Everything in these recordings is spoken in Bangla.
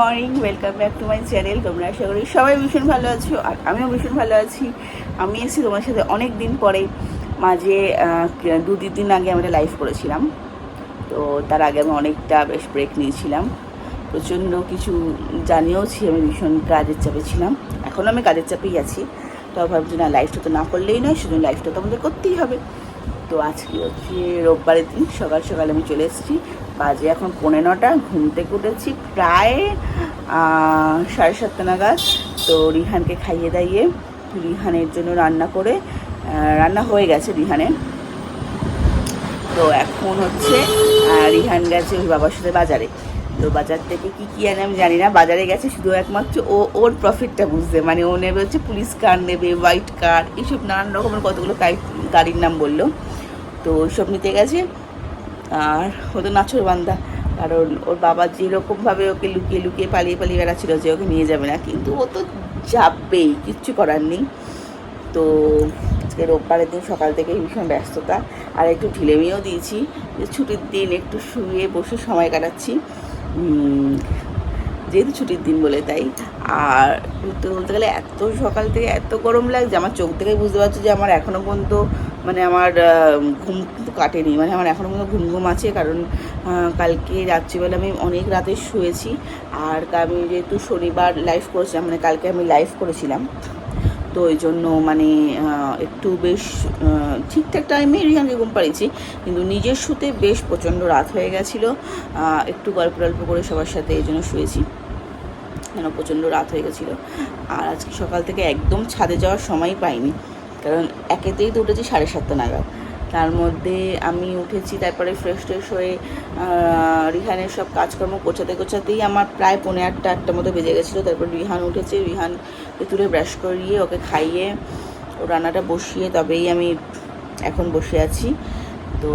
Morning, welcome back to my channel. তোমরা আশা করি সবাই ভীষণ ভালো আছো, আর আমিও ভীষণ ভালো আছি। আমি এসেছি তোমার সাথে অনেক দিন পরে। মাঝে 2-3 দিন আগে আমি একটা লাইভ করেছিলাম, তো তার আগে আমি অনেকটা বেশ ব্রেক নিয়েছিলাম। প্রচণ্ড কিছু জানিয়েওছি, আমি ভীষণ কাজের চাপে ছিলাম। এখনও আমি কাজের চাপেই আছি, তো ভাবছি না লাইভটা তো না করলেই নয়, সেজন্য লাইভটা তো আমাদের করতেই হবে। তো আজকে হচ্ছে রোববারের দিন, সকাল সকাল আমি চলে এসেছি। বাজে এখন 9:45, ঘুম থেকে উঠেছি প্রায় 7:30 নাগাদ। তো রিহানকে খাইয়ে দাইয়ে রিহানের জন্য রান্না করে, রান্না হয়ে গেছে রিহানের। তো এখন হচ্ছে রিহান গেছে ওই বাবার সাথে বাজারে। তো বাজার থেকে কী কী আনে আমি জানি না, বাজারে গেছে শুধু একমাত্র ওর প্রফিটটা বুঝতে। মানে ও নেবে হচ্ছে পুলিশ কার নেবে, হোয়াইট কার, এইসব নানান রকমের কতগুলো গাড়ির নাম বললো। তো ওইসব নিতে গেছে। আর ও তো নাছোড়বান্দা, কারণ ওর বাবা যেরকমভাবে ওকে লুকিয়ে লুকিয়ে পালিয়ে পালিয়ে বেড়াচ্ছিল যে ওকে নিয়ে যাবে না, কিন্তু ও তো যাবেই, কিচ্ছু করার নেই। তো আজকে রোববারের দিন সকাল থেকে ভীষণ ব্যস্ততা, আর একটু ঢিলেমিও দিয়েছি যে ছুটির দিন একটু শুয়ে বসে সময় কাটাচ্ছি, যেহেতু ছুটির দিন বলে তাই। আর বলতে গেলে এত সকাল থেকে এত গরম লাগছে, আমার চোখ থেকেই বুঝতে পারছি যে আমার এখনও পর্যন্ত মানে আমার ঘুম কিন্তু কাটেনি, মানে আমার এখনও পর্যন্ত ঘুম ঘুম আছে। কারণ কালকে রাত্রিবেলা আমি অনেক রাতে শুয়েছি, আর আমি যেহেতু শনিবার লাইভ করেছিলাম, মানে কালকে আমি লাইভ করেছিলাম, তো ওই জন্য মানে একটু বেশ ঠিকঠাক টাইমে রিহানকে ঘুম পাড়িয়েছি, কিন্তু নিজের শুতে বেশ প্রচণ্ড রাত হয়ে গেছিলো। একটু গল্প টল্প করে সবার সাথে এই জন্য শুয়েছি, কেন প্রচণ্ড রাত হয়ে গেছিলো। আর আজকে সকাল থেকে একদম ছাদে যাওয়ার সময় পাইনি, কারণ একেতেই তো উঠেছি 7:30 নাগাদ। তার মধ্যে আমি উঠেছি, তারপরে ফ্রেশ ট্রেশ হয়ে রিহানের সব কাজকর্ম গোছাতেই আমার প্রায় 7:45-8টার মতো বেজে গেছিলো। তারপর রিহান উঠেছে, রিহানকে তুলে ব্রাশ করিয়ে ওকে খাইয়ে ও রান্নাটা বসিয়ে তবেই আমি এখন বসে আছি। তো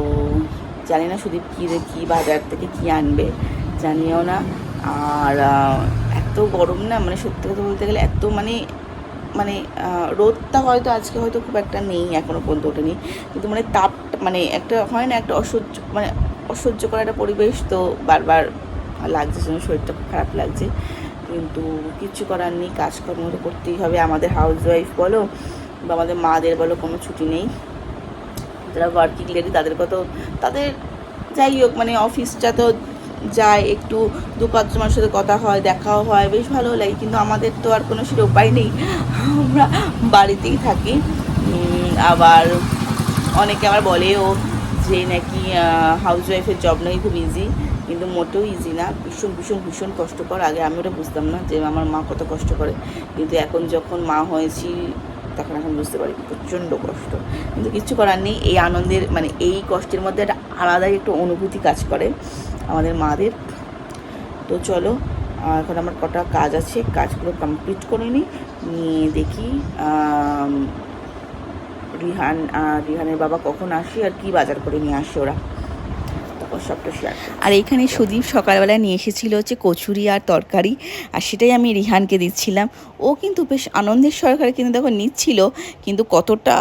জানি না সুদীপ কী বাজার থেকে কী আনবে, জানিও না। আর এত গরম না, মানে সত্যি কথা বলতে গেলে এত মানে রোদটা হয়তো আজকে হয়তো খুব একটা নেই, এখনও পর্যন্ত ওঠেনি, কিন্তু মানে তাপটা মানে একটা হয় না, একটা অসহ্য করা একটা পরিবেশ। তো বারবার লাগছে, জন্য শরীরটা খুব খারাপ লাগছে, কিন্তু কিচ্ছু করার নেই, কাজকর্ম তো করতেই হবে। আমাদের হাউস ওয়াইফ বলো বা আমাদের মাদের বলো, কোনো ছুটি নেই। যারা ওয়ার্কিং লেডি তাদের যাই হোক, মানে অফিসটা তো যায়, একটু 2-5 জনের সাথে কথা হয়, দেখাও হয়, বেশ ভালো লাগে, কিন্তু আমাদের তো আর কোনো সেটা উপায় নেই, আমরা বাড়িতেই থাকি। আবার অনেকে আবার বলেও যে নাকি হাউস ওয়াইফের জব নাকি খুব ইজি, কিন্তু মোটেও ইজি না, ভীষণ ভীষণ ভীষণ কষ্টকর। আগে আমি ওটা বুঝতাম না যে আমার মা কত কষ্ট করে, কিন্তু এখন যখন মা হয়েছি তখন এখন বুঝতে পারি প্রচণ্ড কষ্ট, কিন্তু কিচ্ছু করার নেই। এই আনন্দের মানে এই কষ্টের মধ্যে একটা আলাদাই একটু অনুভূতি কাজ করে আমাদের মাদের। তো চলো, এখন আমার কটা কাজ আছে, কাজগুলো কমপ্লিট করে নিয়ে দেখি রিহানের বাবা কখন আসে আর কি বাজার করে নিয়ে আসে ওরা, তখন সবটা শেয়ার। আর এখানে সুদীপ সকালবেলায় নিয়ে এসেছিল হচ্ছে কচুরি আর তরকারি, আর সেটাই আমি রিহানকে দিচ্ছিলাম। ও কিন্তু বেশ আনন্দের সহকারে কিন্তু দেখো নিচ্ছিল, কিন্তু কতটা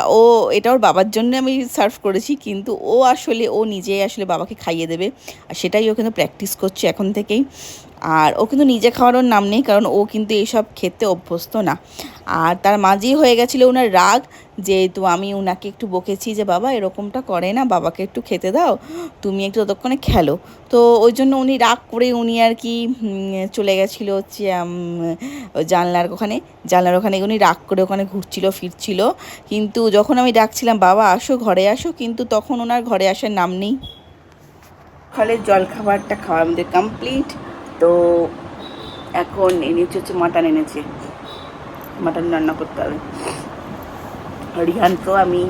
এটা ওর বাবার জন্য আমি সার্ভ করেছি, কিন্তু ও নিজেই আসলে বাবাকে খাইয়ে দেবে, আর সেটাই ও কিন্তু প্র্যাকটিস করছে এখন থেকেই। আর ও কিন্তু নিজে খাওয়ারও নাম নেই, কারণ ও কিন্তু এইসব খেতে অভ্যস্ত না। আর তার মাঝেই হয়ে গেছিলো ওনার রাগ, যেহেতু আমি ওনাকে একটু বকেছি যে বাবা এরকমটা করে না, বাবাকে একটু খেতে দাও, তুমি একটু ততক্ষণে খেলো। তো ওই জন্য উনি রাগ করে উনি আর কি চলে গেছিলো হচ্ছে জানলার ওখানে উনি রাগ করে ওখানে ফিরছিল। কিন্তু যখন আমি ডাকছিলাম বাবা আসো ঘরে আসো, কিন্তু তখন ওনার ঘরে আসার নাম নেই। সকালের জলখাবারটা খাওয়া আমাদের কমপ্লিট। তো এখন এনেছে হচ্ছে মাটন রান্না করতে হবে। রিহানকেও আমি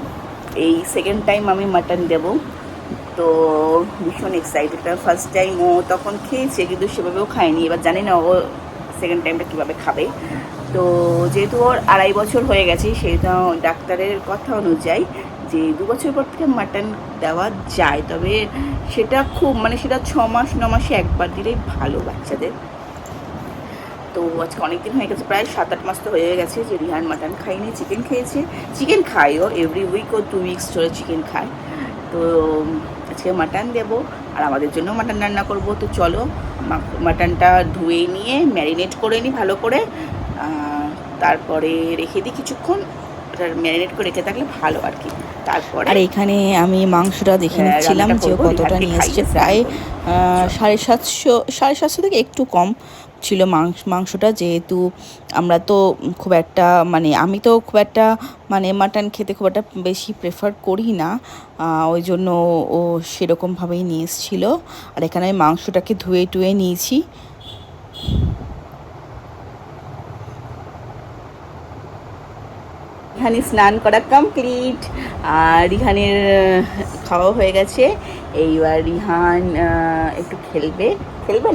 এই সেকেন্ড টাইম আমি মাটন দেবো, তো ভীষণ এক্সাইটেড। ফার্স্ট টাইম ও তখন খেয়েছে, কিন্তু সেভাবেও খায়নি, এবার জানি না ও সেকেন্ড টাইমটা কীভাবে খাবে। তো যেহেতু ওর 2.5 বছর হয়ে গেছে, সেটা ডাক্তারের কথা অনুযায়ী যে 2 বছর পর থেকে মাটন দেওয়া যায়, তবে সেটা সেটা 6 মাস 9 মাসে একবার দিলেই ভালো বাচ্চাদের। তো আজকে অনেক দিন হয়ে গেছে, প্রায় 7-8 মাস তো হয়ে গেছে যে রিহান মাটন খাইনি, চিকেন খেয়েছে। চিকেন খায় ও এভরি উইক, ও 2 উইকস ধরে চিকেন খায়। তো আজকে মাটন দেবো, আর আমাদের জন্য মাটন রান্না করবো। তো চলো মাটনটা ধুয়ে নিয়ে ম্যারিনেট করে নিই ভালো করে, তারপরে রেখে দিই কিছুক্ষণ। ম্যারিনেট করে রেখে থাকলে ভালো আর কি। তারপরে আর এখানে আমি মাংসটা দেখে নিচ্ছিলাম যে কতটা নিয়ে এসছে, প্রায় 750 থেকে একটু কম ছিল মাংসটা। যেহেতু আমরা তো খুব একটা মানে আমি তো খুব একটা মানে মাটন খেতে খুব একটা বেশি প্রেফার করি না, ওই জন্য ও সেরকমভাবেই নিয়ে এসেছিলো। আর এখানে আমি মাংসটাকে ধুয়ে টুয়ে নিয়েছি। রিহানি স্নান করা কমপ্লিট, আর রিহানের খাওয়া হয়ে গেছে। এইবার রিহান একটু খেলবে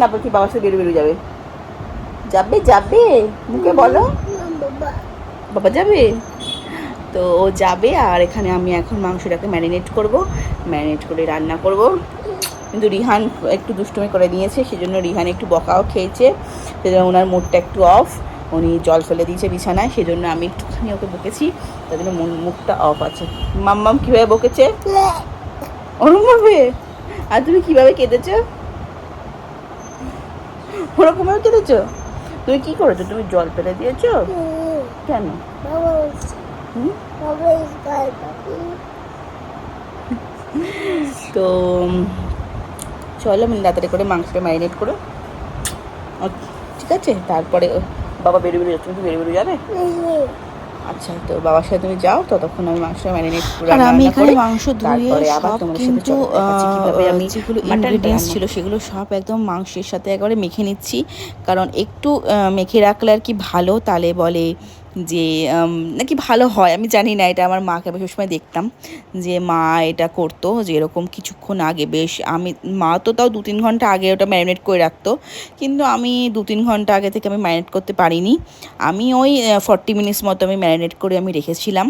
না, কি বাবার সাথে বেরো যাবে? যাবে মুখে বলো বাবা যাবে। তো ও যাবে, আর এখানে আমি এখন মাংসটাকে ম্যারিনেট করে রান্না করব। কিন্তু রিহান একটু দুষ্টুমি করে নিয়েছে, সেজন্য রিহান একটু বকাও খেয়েছে, সেজন্য ওনার মুডটা একটু অফ। উনি জল ফেলে দিয়েছে বিছানায়, সেজন্য আমি একটুখানি ওকে বকেছি, তার জন্য মুখটা অফ আছে। মাম্মাম কীভাবে বকেছে ওরকমভাবে? আর তুমি কীভাবে কেঁদেছো? ওরকমভাবে কেঁদেছো? তুমি কী করেছো? তুমি জল ফেলে দিয়েছো কেন? তো চলো আমি তাড়াতাড়ি করে মাংসটা ম্যারিনেট করো, ঠিক আছে? তারপরে বাবা বেরো যাচ্ছে, তুমি বেরো যাবে? আচ্ছা, তো বাবার সাথে তুমি যাও, ততক্ষণ আমি মাংস ম্যারিনেট করে আর আমি এখানে করে মাংস ধুয়ে সব কিন্তু যেগুলো ইনগ্রিডিয়েন্টস ছিল সেগুলো সব একদম মাংসের সাথে একবারে মেখে নিচ্ছি। কারণ একটু মেখে রাখলে আর কি ভালো, তাহলে বলে যে নাকি ভালো হয়। আমি জানি না, এটা আমার মাকে আমি সবসময় দেখতাম যে মা এটা করতো, যে এরকম কিছুক্ষণ আগে মা তো তাও 2-3 ঘন্টা আগে ওটা ম্যারিনেট করে রাখতো, কিন্তু আমি 2-3 ঘন্টা আগে থেকে আমি ম্যারিনেট করতে পারিনি। আমি ওই 40 মিনিটস মতো আমি ম্যারিনেট করে আমি রেখেছিলাম।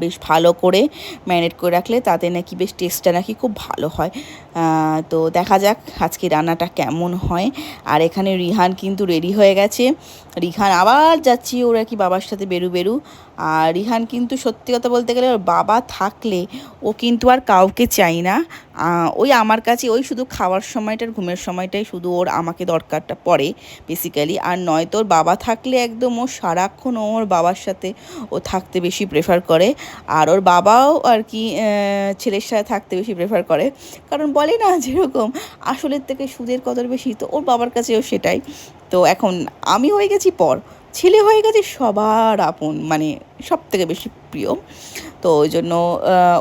বেশ ভালো করে ম্যারিনেট করে রাখলে তাতে নাকি বেশ টেস্টটা নাকি খুব ভালো হয়। তো দেখা যাক আজকে রান্নাটা কেমন হয়। আর এখানে রিহান কিন্তু রেডি হয়ে গেছে। রিহান আবার যাচ্ছি ওর আর কি বাবার সাথে বেরু। আর রিহান কিন্তু সত্যি কথা বলতে গেলে ওর বাবা থাকলে ও কিন্তু আর কাউকে চাই না, ওই আমার কাছে ওই শুধু খাওয়ার সময়টার ঘুমের সময়টাই শুধু ওর আমাকে দরকারটা পড়ে বেসিক্যালি। আর নয়তো ওর বাবা থাকলে একদম ও সারাক্ষণ ওর বাবার সাথে ও থাকতে বেশি প্রেফার করে। আর ওর বাবাও আর কি ছেলের সাথে থাকতে বেশি প্রেফার করে, কারণ বলে না যেরকম আসলের থেকে সুদের কদর বেশি, তো ওর বাবার কাছেও সেটাই। তো এখন আমি হয়ে গেছি পর, ছেলে হয়ে গেছে সবার আপন, মানে সব থেকে বেশি প্রিয়। তো ওই জন্য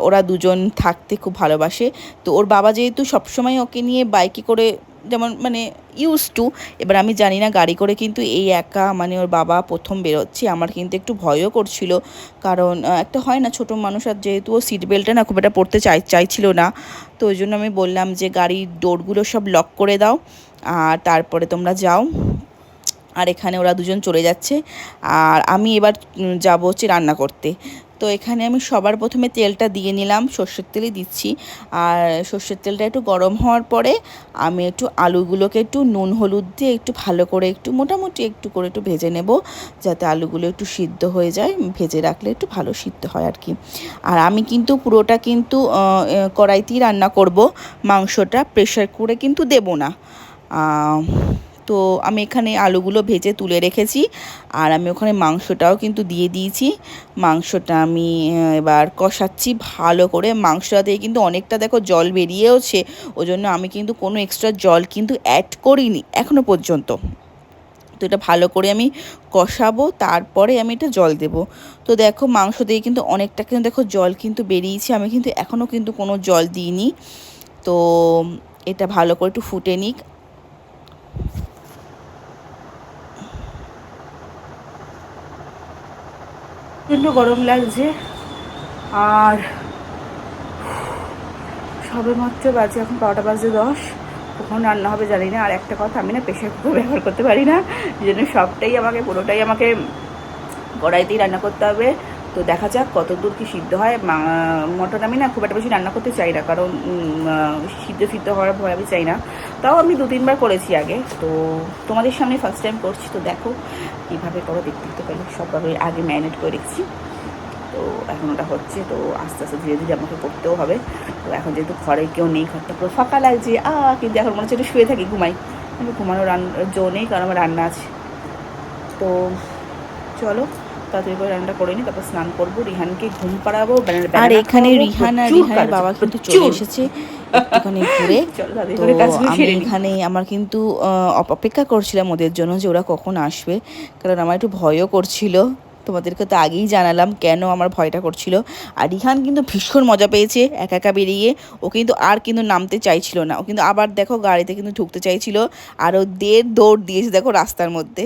ওরা দুজন থাকতে খুব ভালোবাসে। তো ওর বাবা যেহেতু সবসময় ওকে নিয়ে বাইকে করে যেমন মানে ইউজ টু, এবার আমি জানি না গাড়ি করে কিন্তু এই একা মানে ওর বাবা প্রথম বেরোচ্ছে, আমার কিন্তু একটু ভয়ও করছিল। কারণ একটা হয় না ছোটো মানুষ, আর যেহেতু ও সিট বেল্টটা না খুব একটা পড়তে চাইছিল না, তো ওই জন্য আমি বললাম যে গাড়ির ডোরগুলো সব লক করে দাও আর তারপরে তোমরা যাও। আর এখানে ওরা দুজন চলে যাচ্ছে, আর আমি এবার যাবো হচ্ছে রান্না করতে। তো এখানে আমি সবার প্রথমে তেলটা দিয়ে নিলাম, সর্ষের তেলই দিচ্ছি। আর সর্ষের তেলটা একটু গরম হওয়ার পরে আমি একটু আলুগুলোকে একটু নুন হলুদ দিয়ে একটু ভালো করে একটু মোটামুটি একটু করে একটু ভেজে নেব, যাতে আলুগুলো একটু সিদ্ধ হয়ে যায়। ভেজে রাখলে একটু ভালো সিদ্ধ হয় আর কি। আর আমি কিন্তু পুরোটা কিন্তু কড়াইতেই রান্না করব, মাংসটা প্রেশার করে কিন্তু দেব না। তো আমি এখানে আলুগুলো ভেজে তুলে রেখেছি, আর আমি ওখানে মাংসটাও কিন্তু দিয়ে দিয়েছি। মাংসটা আমি এবার কষাচ্ছি ভালো করে। মাংসটা দিয়ে কিন্তু অনেকটা দেখো জল বেরিয়েওছে, ওই জন্য আমি কিন্তু কোনো এক্সট্রা জল কিন্তু অ্যাড করিনি এখনও পর্যন্ত। তো এটা ভালো করে আমি কষাবো, তারপরে আমি এটা জল দেব। তো দেখো মাংস দিয়ে কিন্তু অনেকটা কিন্তু দেখো জল কিন্তু বেরিয়েছে, আমি কিন্তু এখনও কিন্তু কোনো জল দিইনি। তো এটা ভালো করে একটু ফুটে নিক। প্রচণ্ড গরম লাগছে, আর সবে মাত্র বাজে এখন 12:10, কখন রান্না হবে জানি না। আর একটা কথা, আমি না প্রেশার কুকার ব্যবহার করতে পারি না, এই জন্য পুরোটাই আমাকে কড়াইতেই রান্না করতে হবে। তো দেখা যাক কত দূর কী সিদ্ধ হয়। মটন আমি না খুব একটা বেশি রান্না করতে চাই না, কারণ সিদ্ধ হওয়ার ভয় আমি চাই না। তাও আমি 2-3 বার করেছি আগে, তো তোমাদের সামনে ফার্স্ট টাইম করছি। তো দেখো কীভাবে করো, দেখতে পেলে সবভাবে আগে ম্যারিনেট করে রেখেছি। তো এখন ওটা হচ্ছে, তো আস্তে আস্তে ধীরে ধীরে আমাকে করতেও হবে। তো এখন যেহেতু ঘরে কেউ নেই, ঘরটা পুরো ফাঁকা লাগছে, কিন্তু এখন মনে হচ্ছে একটু শুয়ে থাকি, ঘুমাই, কিন্তু ঘুমানোর জো নেই, কারণ আমার রান্না আছে। তো চলো তাড়াতাড়ি করে রান্নাটা করে নিই, তারপর স্নান করবো, রিহানকে ঘুম পাড়াবো। আর এখানে রিহান আর রিহানের বাবা কিন্তু চলে এসেছে একটুখানি ঘুরে। তো আমি এখানে আমার কিন্তু অপেক্ষা করছিলাম ওদের জন্য যে ওরা কখন আসবে, কারণ আমার একটু ভয়ও করছিল। তোমাদেরকে তো আগেই জানালাম কেন আমার ভয়টা করছিল। আর রিহান কিন্তু ভীষণ মজা পেয়েছে একা একা বেরিয়ে, ও কিন্তু আর কিন্তু নামতে চাইছিল না, ও কিন্তু আবার দেখো গাড়িতে কিন্তু ঢুকতে চাইছিল, আর ও দৌড় দিয়েছে দেখো রাস্তার মধ্যে।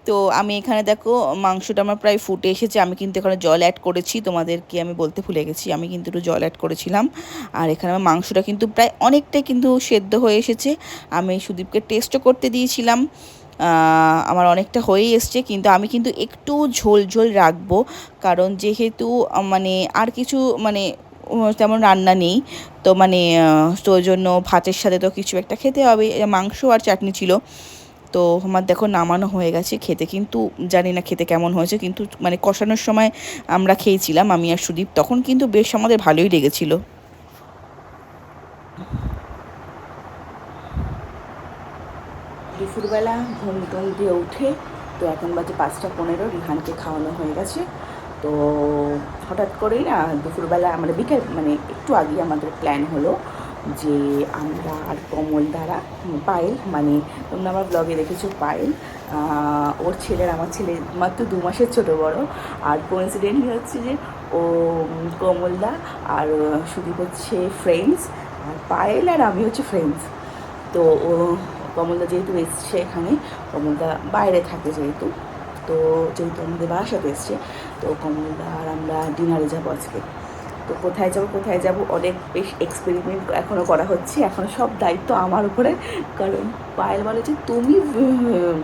তো আমি এখানে দেখো মাংসটা আমার প্রায় ফুটে এসেছে, আমি কিন্তু এখানে জল অ্যাড করেছি, তোমাদেরকে আমি বলতে ভুলে গেছি, আমি কিন্তু একটু জল অ্যাড করেছিলাম। আর এখানে আমার মাংসটা কিন্তু প্রায় অনেকটাই কিন্তু সেদ্ধ হয়ে এসেছে। আমি সুদীপকে টেস্টও করতে দিয়েছিলাম, আমার অনেকটা হয়েই এসছে, কিন্তু আমি কিন্তু একটু ঝোল ঝোল রাখবো, কারণ যেহেতু মানে আর কিছু মানে তেমন রান্না নেই, তো মানে তো ওই জন্য ভাতের সাথে তো কিছু একটা খেতে হবে, মাংস আর চাটনি ছিল। তো আমার দেখো নামানো হয়ে গেছে, খেতে কিন্তু জানি না খেতে কেমন হয়েছে, কিন্তু মানে কষানোর সময় আমরা খেয়েছিলাম আমি আর সুদীপ, তখন কিন্তু বেশ আমাদের ভালোই লেগেছিল। দুপুরবেলা ঘুম টুম দিয়ে উঠে, তো এখন বাজে 5:15, রিহানকে খাওয়ানো হয়ে গেছে। তো হঠাৎ করেই না দুপুরবেলা মানে বিকেল মানে একটু আগে আমাদের প্ল্যান হলো যে আমরা আর কমল দ্বারা পায়েল, মানে তোমরা আমার ব্লগে দেখেছো পায়েল, ওর ছেলের আমার ছেলে মাত্র 2 মাসের ছোটো বড়, আর কোইন্সিডেন্টলি হচ্ছে যে ও কমলদা আর সুদীপ হচ্ছে ফ্রেন্ডস, আর পায়েল আর আমি হচ্ছে ফ্রেন্ডস। তো ও কমলদা যেহেতু এসছে এখানে, কমলদা বাইরে থাকে যেহেতু, তো যেহেতু আমাদের বাসাতে এসছে, তো কমলদা আর আমরা ডিনারে যাবো আজকে। তো কোথায় যাব অনেক বেশ এক্সপেরিমেন্ট এখনও করা হচ্ছে, এখন সব দায়িত্ব আমার উপরে, কারণ পায়েল বলে যে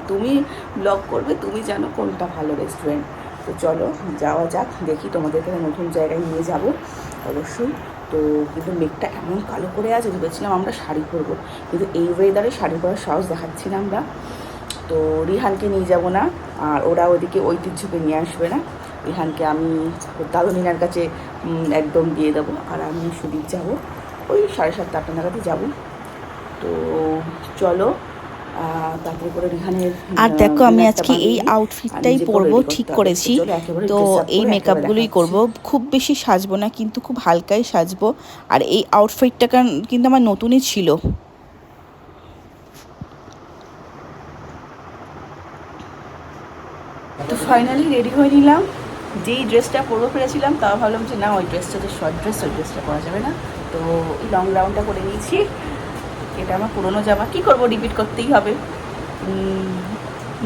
তুমি ব্লগ করবে, তুমি জানো কোনটা ভালো রেস্টুরেন্ট। তো চলো যাওয়া যাক, দেখি তোমাদের এখানে নতুন জায়গায় নিয়ে যাব অবশ্যই। তো কিন্তু মেঘটা এমন কালো করে আছে, ভেবেছিলাম আমরা শাড়ি পরবো, কিন্তু এই ওয়েদারে শাড়ি পরার সাহস দেখাচ্ছি না আমরা। তো রিহানকে নিয়ে যাব না, আর ওরা ওদিকে ঐতিহ্যকে নিয়ে আসবে না। রিহানকে আমি দাদুনিনার কাছে একদম দিয়ে দেবো, আর আমি সুদীপ যাব ওই 7:30-8টা নাগাদই যাব। তো চলো তারপরে করে রিহানের। আর দেখো আমি আজকে এই আউটফিটটাই পরবো ঠিক করেছি, তো এই মেকআপগুলোই করব, খুব বেশি সাজবো না, কিন্তু খুব হালকাই সাজবো। আর এই আউটফিটটা কিন্তু আমার নতুনই ছিল। তো ফাইনালি রেডি হয়ে নিলাম, যেই ড্রেসটা পরবো পেরেছিলাম, তাও ভাবলাম যে না ওই ড্রেসটা যে শর্ট ড্রেস, ওই ড্রেসটা পরা যাবে না, তো এই লং রাউন্ডটা করে নিয়েছি। এটা আমার পুরোনো জামা, কী করবো, রিপিট করতেই হবে।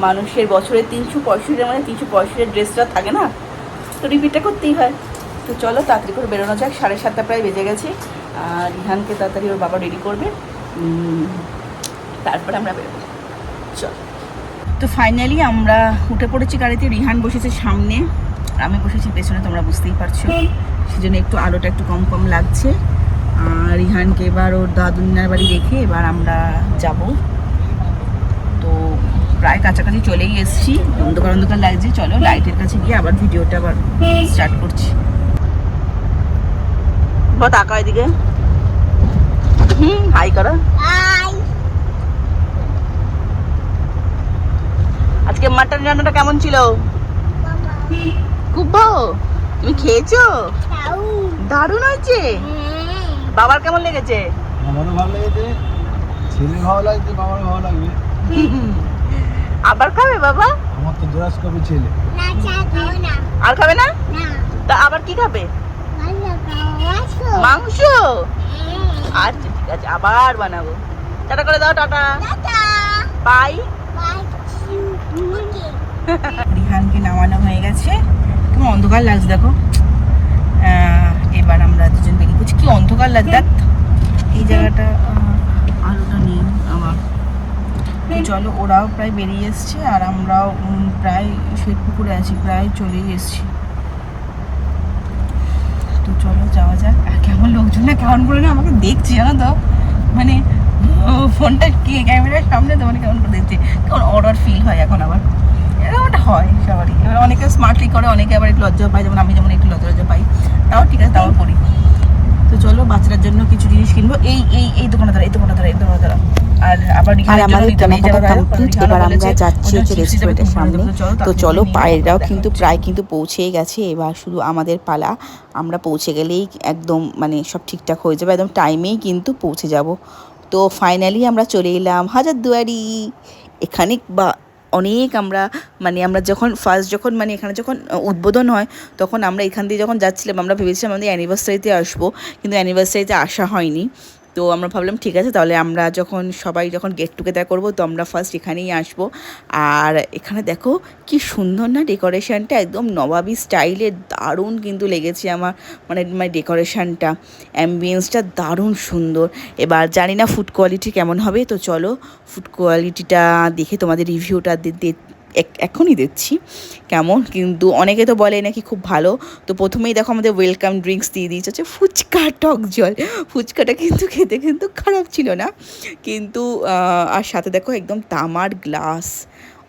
মানুষের বছরে 365 মানে 365 ড্রেসটা থাকে না, তো রিপিটটা করতেই হয়। তো চলো তাড়াতাড়ি করে বেরোনো যাক, 7:30 প্রায় বেজে গেছে, আর রিহানকে তাড়াতাড়ি ওর বাবা রেডি করবে, তারপরে আমরা বেরোবো। চল, তো ফাইনালি আমরা উঠে পড়েছি গাড়িতে, রিহান বসেছে সামনে, আমি বসেছি পেছনে, তোমরা বুঝতেই পারছো, সেজন্য একটু আলোটা একটু কম কম লাগছে। আর রিহানকে এবার ওর দাদুনিনার বাড়ি রেখে এবার আমরা যাব। তো প্রায় কাছাকাছি চলেই এসেছি, অন্ধকার অন্ধকার লাগছে, চলো লাইটের কাছে গিয়ে আবার ভিডিওটা আবার স্টার্ট করছি। তাকা এদিকে, হাই করো। আজকে মাটন রান্নাটা কেমন ছিল? খুব ভালো, তুমি খেয়েছো? দারুণ হয়েছে। বাবার কেমন লেগেছে? আমারও ভালো লেগেছে, ছেলে ভালো লাগছে, বাবারও ভালো লাগবে। আবার খাবে বাবা? আমার তো জোরাস কবি ছেলে। আর খাবে না? তা আবার কি খাবে? মাংস। আচ্ছা ঠিক আছে, আবার বানাবো। টাটা করে দাও, টাটা বাই। রিহানকে নামানো হয়ে গেছে, তুমি অন্ধকার লাগছে দেখো। এবার আমরা দুজন বেরিয়ে পড়ছি, কি অন্ধকার লাগছে দেখ, এই জায়গাটা আলোটা নেই আমার। চলো, ওরাও প্রায় বেরিয়ে এসছে, আর আমরাও প্রায় শ্বেতপুকুরে আছি, প্রায় চলেই এসছি। তো চলো যাওয়া যাক। আর কেমন লোকজন না কেমন করে না আমাকে দেখছি জানো তো, মানে ফোনটা ক্যামেরার সামনে তো মানে কেমন করে দেখছি, কেমন অর্ডার ফিল হয় এখন আবার। এরকমটা হয় সবারই। এবার অনেকে স্মার্টলি করে, অনেকে আবার একটু লজ্জা পায়, যেমন আমি যেমন একটু লজ্জা পাই, তাও ঠিক আছে, তাও করি। তো চলো বাচ্চাদের জন্য কিছু জিনিস কিনবো। এই দোকানে ধরো, এই দোকানে ধরো, এই দোকানে ধরো। আর আবার আর আমাদের কেনাকাটা কমপ্লিট, এবার আমরা যাচ্ছি হচ্ছে রেস্টুরেন্টের সামনে। তো চলো, পায়েরাও কিন্তু প্রায় কিন্তু পৌঁছেই গেছে, এবার শুধু আমাদের পালা। আমরা পৌঁছে গেলেই একদম মানে সব ঠিকঠাক হয়ে যাবে, একদম টাইমেই কিন্তু পৌঁছে যাব। তো ফাইনালি আমরা চলে এলাম হাজারদুয়ারি। এখানে বা অনেক আমরা মানে আমরা যখন ফার্স্ট যখন মানে এখানে যখন উদ্বোধন হয়, তখন আমরা এখান দিয়ে যখন যাচ্ছিলাম আমরা ভেবেছিলাম আমাদের অ্যানিভার্সারিতে আসবো, কিন্তু অ্যানিভার্সারিতে আসা হয়নি। তো আমরা ভাবলাম ঠিক আছে, তাহলে আমরা যখন সবাই যখন গেট টুগেদার করবো তো আমরা ফার্স্ট এখানেই আসবো। আর এখানে দেখো কি সুন্দর না ডেকোরেশনটা, একদম নবাবী স্টাইলের, দারুণ কিন্তু লেগেছে আমার, মানে ডেকোরেশনটা, অ্যাম্বিয়েন্সটা দারুণ সুন্দর। এবার জানি না ফুড কোয়ালিটি কেমন হবে, তো চলো ফুড কোয়ালিটিটা দেখে তোমাদের রিভিউটা এখনই দিচ্ছি কেমন। কিন্তু অনেকে তো বলে নাকি খুব ভালো। তো প্রথমেই দেখো আমাদের ওয়েলকাম ড্রিঙ্কস দিয়ে দিয়েছে হচ্ছে ফুচকা টক জল। ফুচকাটা কিন্তু খেতে কিন্তু খারাপ ছিল না, কিন্তু আর সাথে দেখো একদম তামার গ্লাস,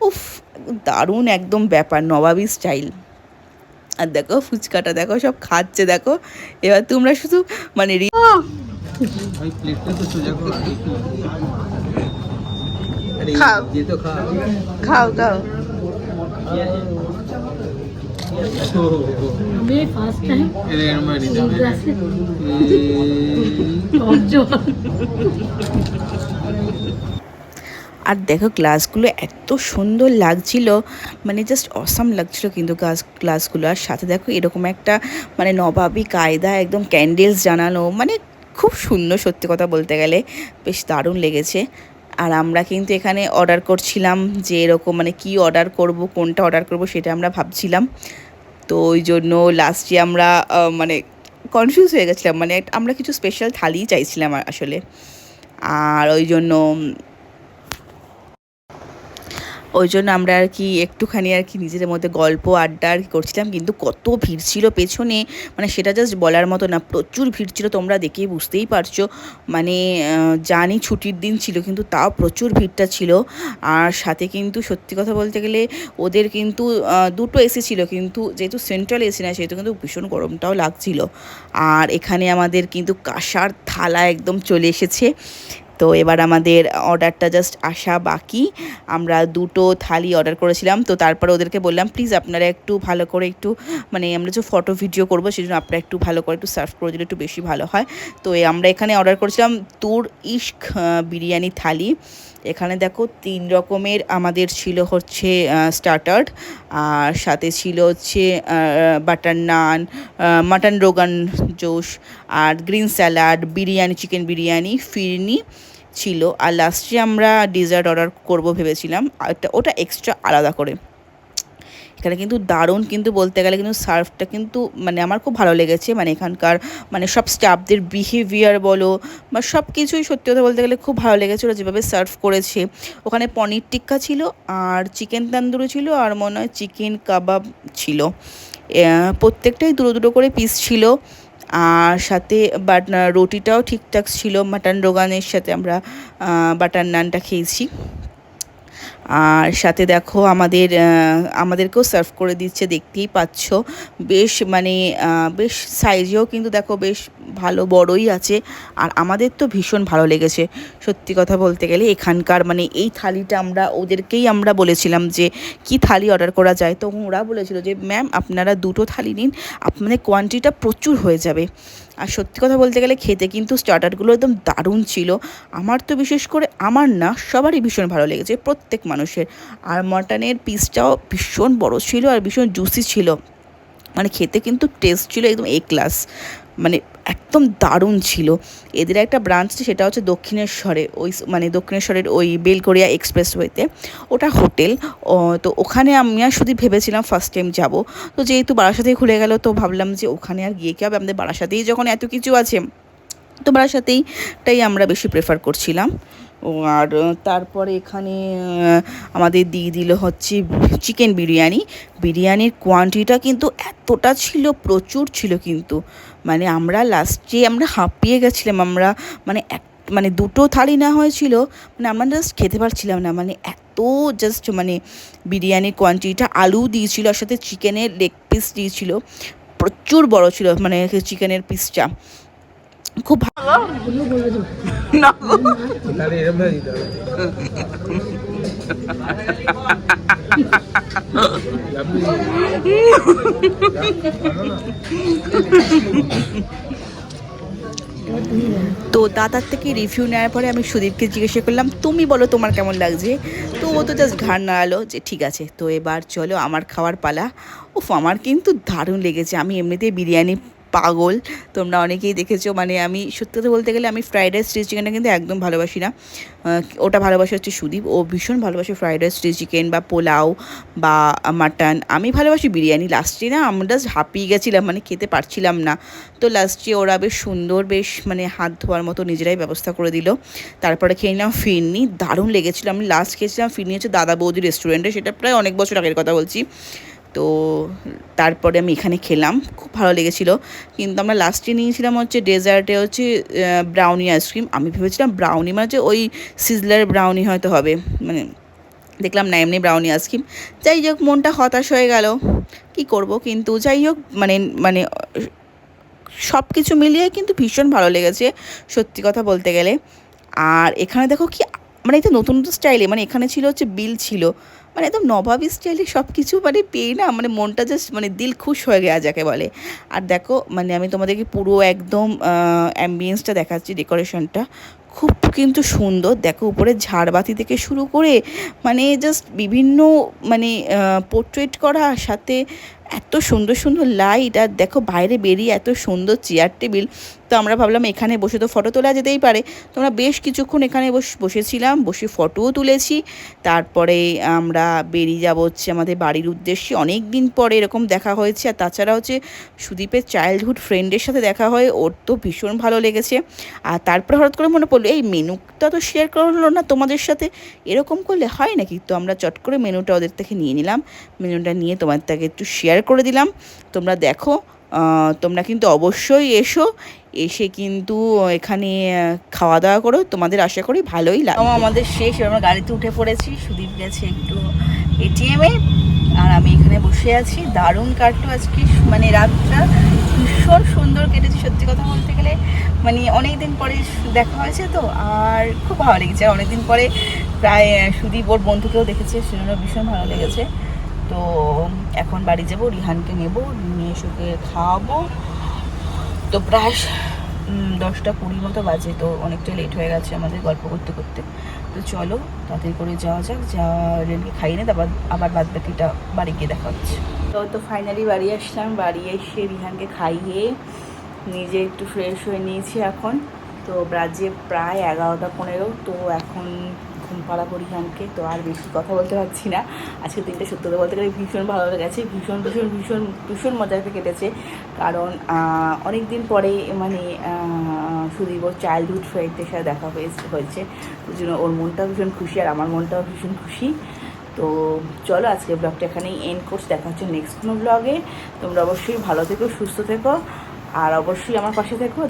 উফ দারুণ একদম ব্যাপার, নবাবী স্টাইল। আর দেখো ফুচকাটা দেখো সব খাচ্ছে দেখো। এবার তোমরা শুধু মানে भाई प्लेट पे तो सोजा को अरे खाओ। ये तो खा খাও খাও। मैं फर्स्ट टाइम अरे हमारी ग्लासेस আর দেখো গ্লাসগুলো এত সুন্দর লাগছিল, মানে জাস্ট অসাম লাগছিল কিন্তু গ্লাসগুলো। আর সাথে দেখো এরকম একটা মানে নবাবী কায়দা একদম ক্যান্ডেলস জানানো, মানে খুব সুন্দর, সত্যি কথা বলতে গেলে বেশ দারুণ লেগেছে। আর আমরা কিন্তু এখানে অর্ডার করছিলাম যে এরকম মানে কি অর্ডার করব, কোনটা অর্ডার করব সেটা আমরা ভাবছিলাম। তো ওই জন্য লাস্টে আমরা মানে কনফিউজ হয়ে গেছিলাম, মানে আমরা কিছু স্পেশাল থালি চাইছিলাম আসলে। আর ওই জন্য আমরা আর কি একটুখানি আর কি নিজেদের মধ্যে গল্প আড্ডা আর কি করছিলাম। কিন্তু কত ভিড় ছিল পেছনে, মানে সেটা জাস্ট বলার মতো না, প্রচুর ভিড় ছিল, তোমরা দেখেই বুঝতেই পারছো। মানে জানি ছুটির দিন ছিল, কিন্তু তাও প্রচুর ভিড়টা ছিল। আর সাথে কিন্তু সত্যি কথা বলতে গেলে ওদের কিন্তু দুটো এসি ছিল, কিন্তু যেহেতু সেন্ট্রাল এসি না সেহেতু কিন্তু ভীষণ গরমটাও লাগছিল। আর এখানে আমাদের কিন্তু কাঁসার থালা একদম চলে এসেছে। তো এবার আমাদের অর্ডারটা জাস্ট আসা বাকি। আমরা দুটো থালি অর্ডার করেছিলাম, তো তারপরে ওদেরকে বললাম প্লিজ আপনারা একটু ভালো করে একটু মানে আমরা যে ফটো ভিডিও করবো সেই জন্য আপনারা একটু ভালো করে একটু সার্ভ করে দিলে একটু বেশি ভালো হয়। তো আমরা এখানে অর্ডার করেছিলাম তুর ইশক বিরিয়ানি থালি। এখানে দেখো 3 রকমের আমাদের ছিল হচ্ছে স্টার্টার, আর সাথে ছিল হচ্ছে বাটার নান, মাটন রোগান জোশ, আর green salad, biryani, chicken biryani, phirni ছিল। আর লাস্টে আমরা ডেজার্ট অর্ডার করব ভেবেছিলাম, ওটা এক্সট্রা আলাদা করে। এখানে কিন্তু দারুণ, কিন্তু বলতে গেলে কিন্তু সার্ভটা কিন্তু মানে আমার খুব ভালো লেগেছে, মানে এখানকার মানে সব স্টাফদের বিহেভিয়ার বলো বা সব কিছুই সত্যি কথা বলতে গেলে খুব ভালো লেগেছে। ওরা যেভাবে সার্ভ করেছে, ওখানে পনির টিক্কা ছিল আর চিকেন তান্দুরি ছিল আর মনে হয় চিকেন কাবাব ছিল, প্রত্যেকটাই দুটো দুটো করে পিস ছিল। আর সাথে রুটিটাও ঠিকঠাক ছিল, মাটন রোগানের সাথে আমরা বাটার নানটা খেয়েছি। আর সাথে দেখো আমাদেরকেও সার্ভ করে দিচ্ছে, দেখতেই পাচ্ছ। বেশ মানে বেশ সাইজেও কিন্তু দেখো বেশ ভালো বড়ই আছে। আর আমাদের তো ভীষণ ভালো লেগেছে সত্যি কথা বলতে গেলে এখানকার মানে এই থালিটা। ওদেরকেই আমরা বলেছিলাম যে কি থালি অর্ডার করা যায়, তো ওরা বলেছিল যে ম্যাম আপনারা দুটো থালি নিন, আপনাদের কোয়ান্টিটিটা প্রচুর হয়ে যাবে। আর সত্যি কথা বলতে গেলে খেতে কিন্তু স্টার্টারগুলো একদম দারুণ ছিল। আমার তো বিশেষ করে আমার না সবারই ভীষণ ভালো লেগেছে, প্রত্যেক মানুষের। আর মটনের পিসটাও ভীষণ বড় ছিল আর ভীষণ জুসি ছিল, মানে খেতে কিন্তু টেস্ট ছিল একদম এ ক্লাস, মানে একদম দারুণ ছিল। এদের একটা ব্রাঞ্চ সেটা হচ্ছে দক্ষিণেশ্বরে, ওই মানে দক্ষিণেশ্বরের ওই বেলগড়িয়া এক্সপ্রেসওয়েতে, ওটা হোটেল। তো ওখানে আমি আর শুধু ভেবেছিলাম ফার্স্ট টাইম যাব, তো যেহেতু বারাসাতেই খুলে গেল তো ভাবলাম যে ওখানে আর গিয়ে কী হবে, আমাদের বারাসাতেই যখন এত কিছু আছে তো বারাসাতেইটাই আমরা বেশি প্রেফার করছিলাম। আর তারপরে এখানে আমাদের দিয়ে দিল হচ্ছে চিকেন বিরিয়ানির কোয়ান্টিটিটা কিন্তু এতটা ছিল, প্রচুর ছিল কিন্তু, মানে আমরা লাস্টে আমরা হাঁপিয়ে গেছিলাম। আমরা মানে দুটো থালি না হয়েছিল, মানে আমরা জাস্ট খেতে পারছিলাম না, মানে এত এত জাস্ট মানে বিরিয়ানির কোয়ান্টিটিটা, আলু দিয়েছিল আর সাথে চিকেনের লেগ পিস দিয়েছিল, প্রচুর বড় ছিল মানে চিকেনের পিসটা, খুব ভালো। তাহলে এরকম ভাবে দিতে হবে। তো দাদার থেকে রিভিউ নেওয়ার পরে আমি সুদীপকে জিজ্ঞাসা করলাম, তুমি বলো তোমার কেমন লাগছে? তো ও তো জাস্ট ঘাড় নাড়ালো যে ঠিক আছে। তো এবার চলো আমার খাওয়ার পালা। উফ, আমার কিন্তু দারুণ লেগেছে। আমি এমনিতেই বিরিয়ানি পাগল, তোমরা অনেকেই দেখেছো। মানে আমি সত্যি কথা বলতে গেলে আমি ফ্রাইড রাইস চিলি চিকেনটা কিন্তু একদম ভালোবাসি না, ওটা ভালোবাসে হচ্ছে সুদীপ, ও ভীষণ ভালোবাসে ফ্রাইড রাইস চিলি চিকেন বা পোলাও বা মাটন। আমি ভালোবাসি বিরিয়ানি। লাস্টে না আমরা জাস্ট হাঁপিয়ে গেছিলাম, মানে খেতে পারছিলাম না। তো লাস্টে ওরা বেশ সুন্দর, বেশ মানে হাত ধোয়ার মতো নিজেরাই ব্যবস্থা করে দিল। তারপরে খেয়ে নিলাম ফিরনি, দারুণ লেগেছিলো। আমি লাস্ট খেয়েছিলাম ফিরনি হচ্ছে দাদা বৌদি রেস্টুরেন্টে, সেটা প্রায় অনেক বছর আগের কথা বলছি। তো তারপরে আমি এখানে খেলাম, খুব ভালো লেগেছিলো। কিন্তু আমরা লাস্টে নিয়েছিলাম হচ্ছে ডেজার্টে হচ্ছে ব্রাউনি আইসক্রিম। আমি ভেবেছিলাম ব্রাউনি মানে হচ্ছে ওই সিজলার ব্রাউনি হয়তো হবে, মানে দেখলাম না এমনি ব্রাউনি আইসক্রিম। যাই হোক, মনটা হতাশ হয়ে গেল, কি করব। কিন্তু যাই হোক, মানে মানে সব কিছু মিলিয়ে কিন্তু ভীষণ ভালো লেগেছে সত্যি কথা বলতে গেলে। আর এখানে দেখো কি, মানে এটা নতুন নতুন স্টাইলে, মানে এখানে ছিল হচ্ছে বিল ছিল, মানে একদম নবাবী স্টাইলে সব কিছু মানে পেয়ে না, মানে মনটা জাস্ট মানে দিল খুশ হয়ে গেছে যাকে বলে। আর দেখো মানে আমি তোমাদেরকে পুরো একদম অ্যাম্বিয়েন্সটা দেখাচ্ছি, ডেকোরেশনটা খুব কিন্তু সুন্দর। দেখো উপরে ঝাড়বাতি থেকে শুরু করে মানে জাস্ট বিভিন্ন মানে পোর্ট্রেট করা, সাথে এত সুন্দর সুন্দর লাইট। আর দেখো বাইরে বেরিয়ে এত সুন্দর চেয়ার টেবিল। তো আমরা ভাবলাম এখানে বসে তো ফটো তোলা যেতেই পারে। তোমরা বেশ কিছুক্ষণ এখানে বসেছিলাম, বসে ফটোও তুলেছি। তারপরে আমরা বেরিয়ে যাবো হচ্ছে আমাদের বাড়ির উদ্দেশ্যে। অনেক দিন পরে এরকম দেখা হয়েছে। আর তাছাড়া হচ্ছে সুদীপের চাইল্ডহুড ফ্রেন্ডের সাথে দেখা হয়, ওর তো ভীষণ ভালো লেগেছে। আর তারপরে হঠাৎ করে মনে পড়লো এই মেনুটা তো শেয়ার করা হলো না তোমাদের সাথে, এরকম করলে হয় নাকি? তো আমরা চট করে মেনুটা ওদের থেকে নিয়ে নিলাম, মেনুটা নিয়ে তোমার থেকে একটু শেয়ার করে দিলাম। তোমরা দেখো, তোমরা কিন্তু অবশ্যই এসো, এসে কিন্তু এখানে খাওয়া দাওয়া করো, তোমাদের আশা করি ভালোই লাগবে। আমাদের শেষ, আমরা গাড়িতে উঠে পড়েছি, সুদীপ গেছে একটু এটিএমে, আর আমি এখানে বসে আছি। দারুণ কাটলো আজকে, মানে রাতটা ভীষণ সুন্দর কেটেছে সত্যি কথা বলতে গেলে। মানে অনেক দিন পরে দেখা হয়েছে তো, আর খুব ভালো লেগেছে। আর অনেক দিন পরে প্রায় সুদীপ ওর বন্ধুকেও দেখেছে, সেজন্য ভীষণ ভালো লেগেছে। তো এখন বাড়ি যাবো, রিহানকে নেবো, নিয়ে এসে খাওয়াবো। তো প্রায় 10টা 20 মতো বাজে, তো অনেকটা লেট হয়ে গেছে আমাদের গল্প করতে করতে। তো চলো তাড়াতাড়ি করে যাওয়া যাক, রেনকে খাইয়ে নিয়ে তারপর আবার বাদ বাকিটা বাড়ি গিয়ে দেখা হচ্ছে। তো ফাইনালি বাড়ি আসলাম, বাড়ি এসে রিহানকে খাইয়ে নিজে একটু ফ্রেশ হয়ে নিয়েছি এখন। তো বাজে প্রায় 11টা 15। তো এখন ঘুম পাড়াবো রিহানকে। তো আর বেশি কথা বলতে পারছি না। আজকে দিনটা সত্যি কথা বলতে গেলে ভীষণ ভালো লেগেছে, ভীষণ ভীষণ ভীষণ ভীষণ মজাতে কেটেছে। কারণ অনেক দিন পরে মানে সুদীপ ওর চাইল্ডহুড ফ্রেন্ডদের সাথে দেখা হয়েছে, ওই জন্য ওর মনটাও ভীষণ খুশি আর আমার মনটাও ভীষণ খুশি। তো চলো আজকে ব্লগটা এখানেই এন্ড করছি, দেখা হচ্ছে নেক্সট কোনো ব্লগে। তোমরা অবশ্যই ভালো থেকো, সুস্থ থেকো, আর অবশ্যই আমার পাশে থেকো।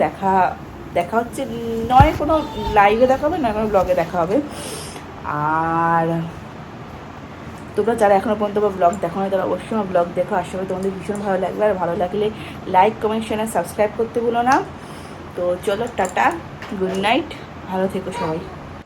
দেখা হচ্ছে, নয় কোনো লাইভে দেখা হবে, নয় কোনো ব্লগে দেখা হবে। আর তোমরা যারা এখনও পর্যন্ত ব্লগ দেখো না, তারা অবশ্যই আমার ব্লগ দেখো। আশা করি তোমাদের ভীষণ ভালো লাগবে। আর ভালো লাগলে লাইক, কমেন্ট, শেয়ার, সাবস্ক্রাইব করতে ভুলো না। তো চলো টাটা, গুড নাইট, ভালো থেকো সবাই।